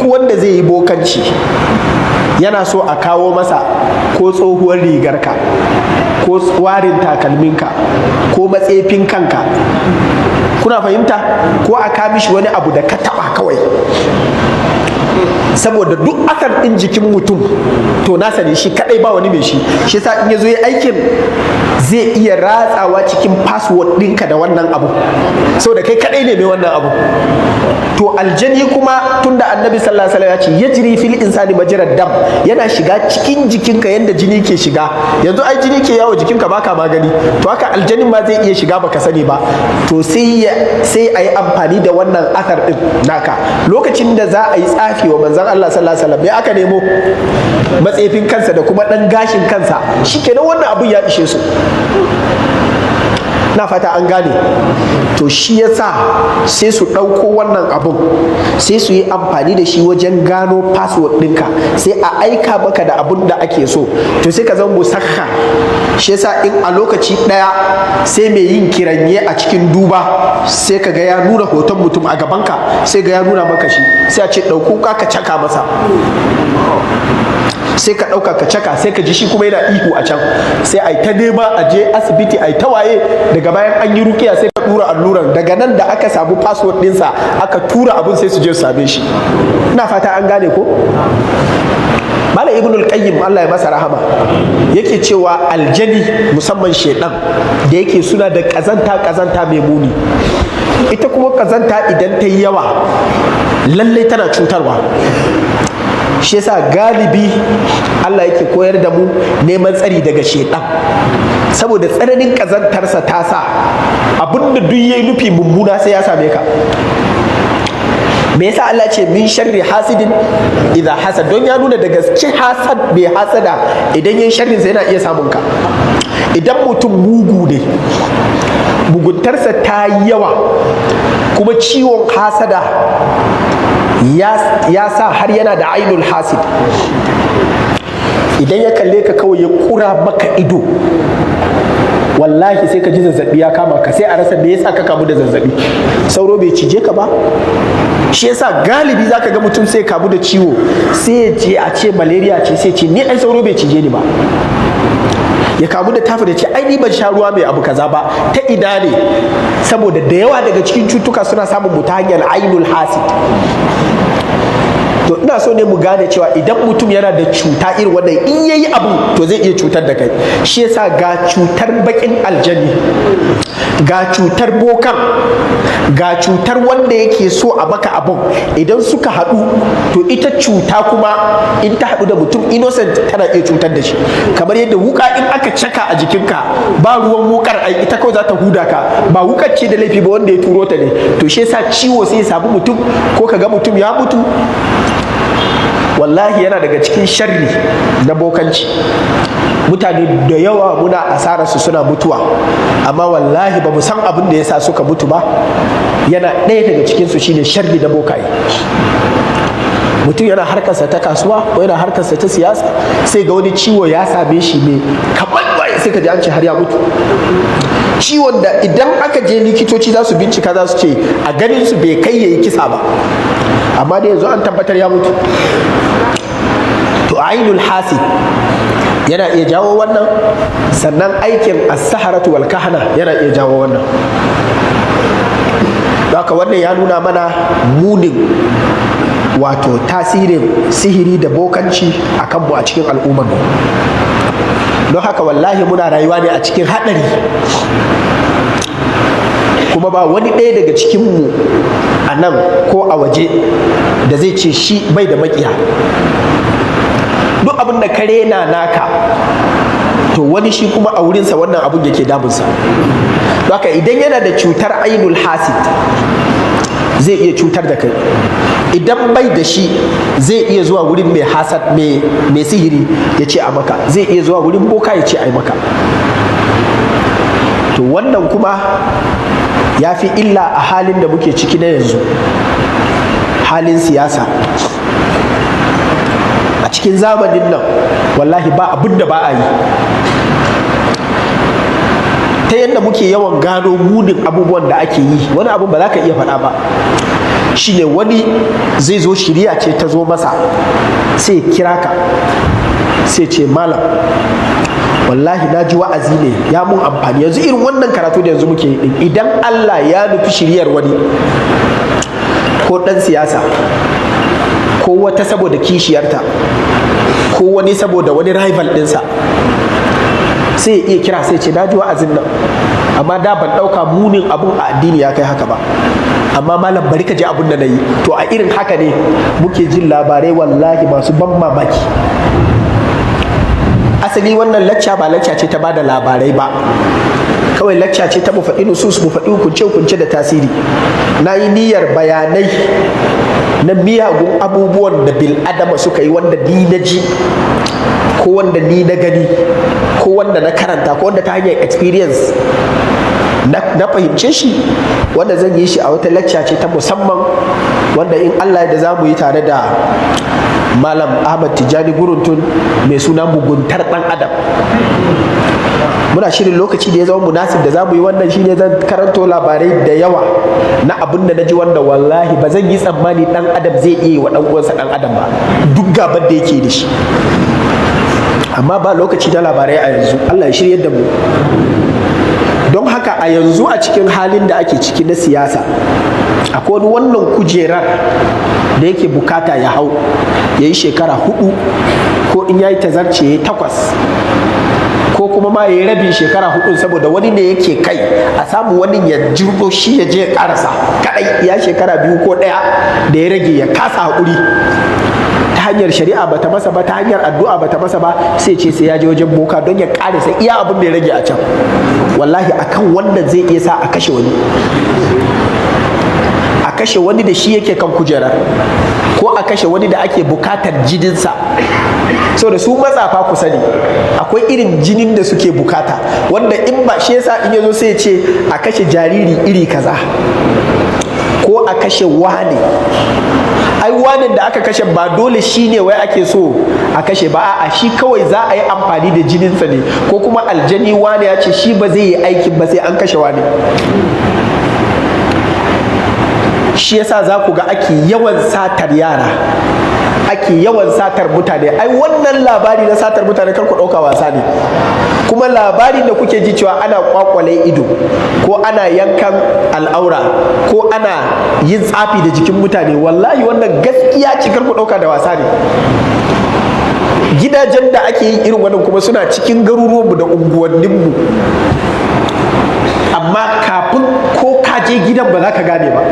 duk wanda zai yi bokanci yana so a kawo masa ko tsohuwar rigarka ko warin takalminka ko matsefin kanka, kuna fahimta, ko a kamishi wani abu da ka taba kawai, saboda duk akan ɗin jikin mutum to nasa ne shi kadai, ba wani mai shi yasa in ya zo ya aikin zai iya ratsawa cikin password ɗinka da wannan abu, saboda kai kadai ne mai wannan abu. To aljani kuma tunda annabi sallallahu alaihi wasallam ya ce yajri fil insani majrad dam, yana shiga cikin jikinka yanda jini ke shiga. Yanzu ai jini ke yawo jikinka baka magani, to haka aljanin ma zai iya shiga baka sani ba. To sai a yi amfani da wannan athar din naka. Lokacin da za a yi tsafi wa manzon Allah sallallahu alaihi wasallam, me aka nemo? Matsefin kansa da kuma dan gashin kansa, shikenan wannan abun ya ishe su. Na fata an gane. To shi yasa sai su ɗauko wannan abun sai su yi amfani da shi wajen gano password ɗinka, sai a aika maka da abun da ake so, to sai ka zama musakha. Shi yasa in a lokaci ɗaya sai mai yin kiranye a cikin duba sai ka ga ya nuna hoton mutum a gabanka, sai ga ya nuna maka shi, sai a ce ɗauko ka caka masa, sai ka ɗauka ka caka, sai ka ji shi kuma yana ihu a can, sai a yi ta nema a je asibiti a yi ta waye, daga bayan an yi rukiya sai ka tura alluran, daga nan da aka samu password ɗinsa aka tura abin sai su je su same shi. Ina fata an gane ko? Malam Ibn al-Qayyim Allah ya masa rahama yake cewa aljani musamman shedan da yake suna da kazanta mai muni, ita kuma kazanta idan ta yi yawa lallai tana cutarwa. Shi yasa galibi Allah yake koyar da mu neman tsari daga shedan, saboda tsananin kazantarsa ta sa abinda duk yayi nufi mummuna sai ya same ka. Me yasa Allah ce min sharri hasidin idza hasad, don ya nuna da gaske hasad bai hasada idan yin sharrin sa yana iya samun ka. Idan mutum mugu ne, muguntarsa ta yi yawa, kuma ciwon hasada ya sa har yana da ainul hasid, idan ya kalle ka kawai ya kura maka ido, wallahi sai ka ji zazzabi ya kama ka, sai a rasa me yasa ka kamu da zazzabi. Sauro bai cije ka ba? Shi yasa galibi zaka ga mutum sai kamu da ciwo, sai ya je a ce malaria ce, sai ce ni ai sauro bai cije ni ba. Ya kamu da tafi da ce ai ni ban sha ruwa mai abu kaza ba. Ta ina ne? Saboda da yawa daga cikin cutuka suna samun mu ta hanyar ainul hasid. To ina so ne mu gane cewa idan mutum yana da cuta irin wannan, in yayi abu to zai iya cutar da kai. Shi yasa ga cutar bakin aljani, ga cutar bokan, ga cutar wanda yake so a maka abun, idan suka haɗu to ita cuta kuma in ta haɗu da mutum innocent tana iya cutar da shi. Kamar yadda wuka in aka caka a jikinka ba ruwan wukar, ai ita kawai za ta huda ka, ba wukar ce da laifi ba wanda ya turo ta ne. To shi yasa ciwo sai ya samu mutum, ko kaga mutum ya mutu. Wallahi yana daga cikin sharri na bokanci. Mutane da yawa muna asararsu suna mutuwa, amma wallahi ba mu san abin da ya sa suka mutu ba. Yana ɗaya daga cikinsu shine sharri na bokaye. Mutum yana harkarsa ta kasuwa ko yana harkarsa ta siyasa, sai ga wani ciwo ya same shi mai kamar waye, sai ka ji an ce har ya mutu. Ciwon da idan aka je likitoci za su bincika, za su ce a ganin su bai kai yayi kisa ba, amma da yanzu an tabbatar ya mutu. To ainul hasid yana iya jawo wannan, sannan aikin as-saharatu wal kahana yana iya jawo wannan. Haka wannan ya nuna mana munin wato tasirin sihiri da bokanci a kanmu a cikin al'ummar mu. Don haka wallahi muna rayuwa ne a cikin haɗari, kuma ba wani ɗaya daga cikinmu a nan ko a waje da zai ce shi bai da maƙiya. Duk abin da kare na naka, to wani shi kuma a wurinsa wannan abin yake damunsa. Don haka idan yana da cutar ainul hasid zai iya cutar da kai, idan bai da shi zai iya zuwa wurin mai hasad, mai sihiri ya ce a maka, zai iya zuwa wurin boka ya ce a yi maka. To wannan kuma ya fi illa a halin da muke ciki na yanzu, halin siyasa. A cikin zamanin nan wallahi ba abin da ba a yi. Ta yadda muke yawan gano munin abubuwan da ake yi, wani abun ba za ka iya faɗa ba. shine wani zai zo shiriya ce ta zo masa sai kira ka sai ce malam wallahi na ji wa'azi ne ya mun amfani. Yanzu irin wannan karatu da yanzu muke yi, idan Allah ya nufi shiryar wani ko dan siyasa ko wata saboda kishiyarta ko wani saboda wani rival ɗinsa, sai ya iya kira sai ce na ji wa'azin nan amma da ban ɗauka munin abun a addini ya kai haka ba, amma malam bari ka ji abun da na yi. To a irin haka ne muke jin labarai wallahi masu ban mamaki. Asali wannan lacca ba lacca ce ta bada labarai ba, kawai lacca ce ta mu faɗi nusus, mu faɗi hukunce da tasiri. Na yi niyyar bayanai na miyagun abubuwan da bil adama suka yi, wanda ni na ji ko wanda ni na gani ko wanda na karanta ko wanda ta hanyar experience na fahimce shi, wanda zan yi shi a wata lacca ce ta musamman, wanda in Allah da za mu yi tare da Malam Ahmad Tijjani Guruntun mai suna Muguntar ɗan Adam. Muna shirin lokaci da ya zama munasib da za mu yi wannan, shine zan karanto labarai da yawa na abin da na ji, wanda wallahi ba zan yi tsammani ɗan adam zai iya wa ɗan uwansa ɗan adam ba, duk gaban da yake da shi. Amma ba lokaci na labarai a yanzu, Allah ya shirye da mu. Don haka a yanzu a cikin halin da ake ciki na siyasa, akwai wannan kujerar da yake bukata ya hau, ya yi shekara 4 ko in ya yi tazarce ya yi 8 ko kuma ma ya yi rabin shekara 4, saboda wani ne yake kai, a samu wani ya jirgo shi ya je ya karasa kadai ya shekara 2 ko 1 da ya rage ya kasa haƙuri. Ta hanyar shari'a bata masa ba, ta hanyar addu'a bata masa ba, sai ce sai ya je wajen boka don ya karasa iya abin da ya rage a can. Wallahi akan wannan zai iya sa a kashe wani, a kashe wani da shi yake kan kujerar, ko a kashe wani da ake bukatar jininsa. So da su matsafa ku sani akwai irin jinin da suke bukata, wanda in ba shi yasa in yazo sai ya ce a kashe jariri iri kaza ko a kashe wane. Ai wanin da aka kashe ba dole shi ne wai ake so a kashe ba, a shi kawai za a yi amfani da jininsa ne, ko kuma aljani wane ya ce shi ba zai yi aikin ba sai an kashe wane. Shi yasa za ku ga ake yawan satar yara, ake yawan satar mutane. Ai wannan labari na satar mutane kar ku ɗauka wasa ne, kuma labarin da kuke ji cewa ana kwakwale ido ko ana yankan al'aura ko ana yin tsafi da jikin mutane, wallahi wannan gaskiya ce, kar ku ɗauka da wasa ne. Gidajen da ake yin irin wannan kuma suna cikin garuruwanmu da unguwanninmu, amma kafin ko ka je gidan ba za ka gane ba,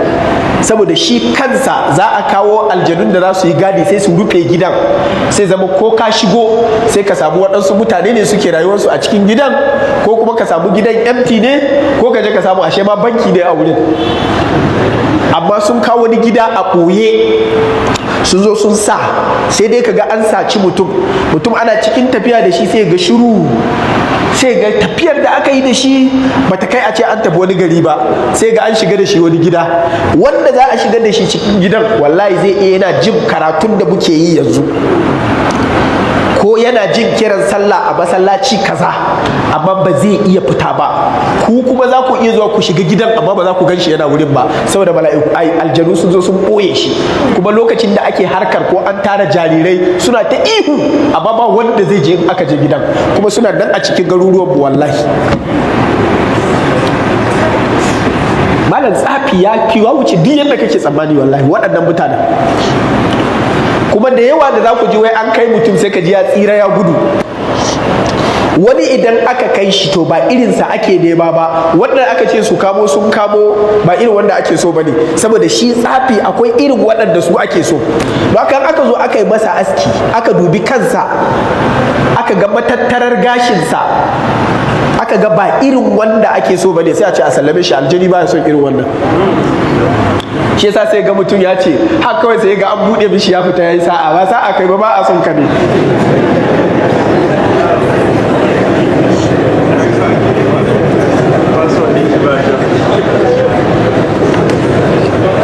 saboda shi kansa za a kawo aljanun da za su yi gadi sai su rufe gidan, sai zama ko ka shigo sai ka samu waɗansu mutane ne suke rayuwarsu a cikin gidan, ko kuma ka samu gidan empty ne, ko ka je ka samu ashe ma banki ne a wurin. Amma sun kawo wani gida a ɓoye sun zo sun sa, sai dai ka ga an saci mutum ana cikin tafiya da shi sai ga shiru, sai ga tafiyar da aka yi da shi bata kai a ce an tafi wani gari ba, sai ga an shiga da shi wani gida. Wanda za a shiga da shi cikin gidan wallahi zai iya yana jin karatun da muke yi yanzu, ko yana jin kiran sallah a masallaci kaza, amma ba zai iya fita ba. Ku kuma za ku iya zuwa ku shiga gidan amma ba za ku gan shi yana wurin ba, saboda mala'iku aljanu sun zo sun ɓoye shi. Kuma lokacin da ake harkar ko an tara jarirai suna ta ihu, amma ba wanda zai je in aka je gidan, kuma suna nan a cikin garuruwan mu wallahi. Malam tsafi ya kiwa wuce duk yadda kake tsammani wallahi waɗannan mutanen. Kuma da yawa da za ku ji wai an kai mutum sai ka ji ya tsira ya gudu. Wani idan aka kai shi to ba irinsa ake nema ba, wanda aka ce su kamo sun kamo ba irin wanda ake so bane, saboda shi tsafi akwai irin waɗanda su ake so. Don haka aka zo aka yi masa aski, aka dubi kansa, aka ga matattarar gashinsa, aka ga ba irin wanda ake so bane, sai a ce a sallame shi, aljani ba ya son irin wannan. Shi yasa sai ga mutum ya ce har kawai sai ga an buɗe mishi ya fita yayi sa'a, ba sa'a kai ba a son ka ne.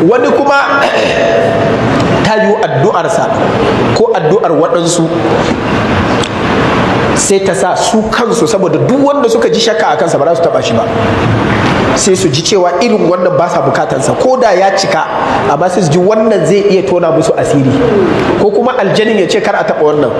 Wani kuma ta yi addu'arsa ko addu'ar waɗansu sai ta sa su kansu, saboda duk wanda suka ji shakka a kansa ba za su taba shi ba, sai su ji cewa irin wannan ba sa bukatansa, ko da ya cika amma sai su ji wannan zai iya tona musu asiri, ko kuma aljanin ya ce kar a taba wannan.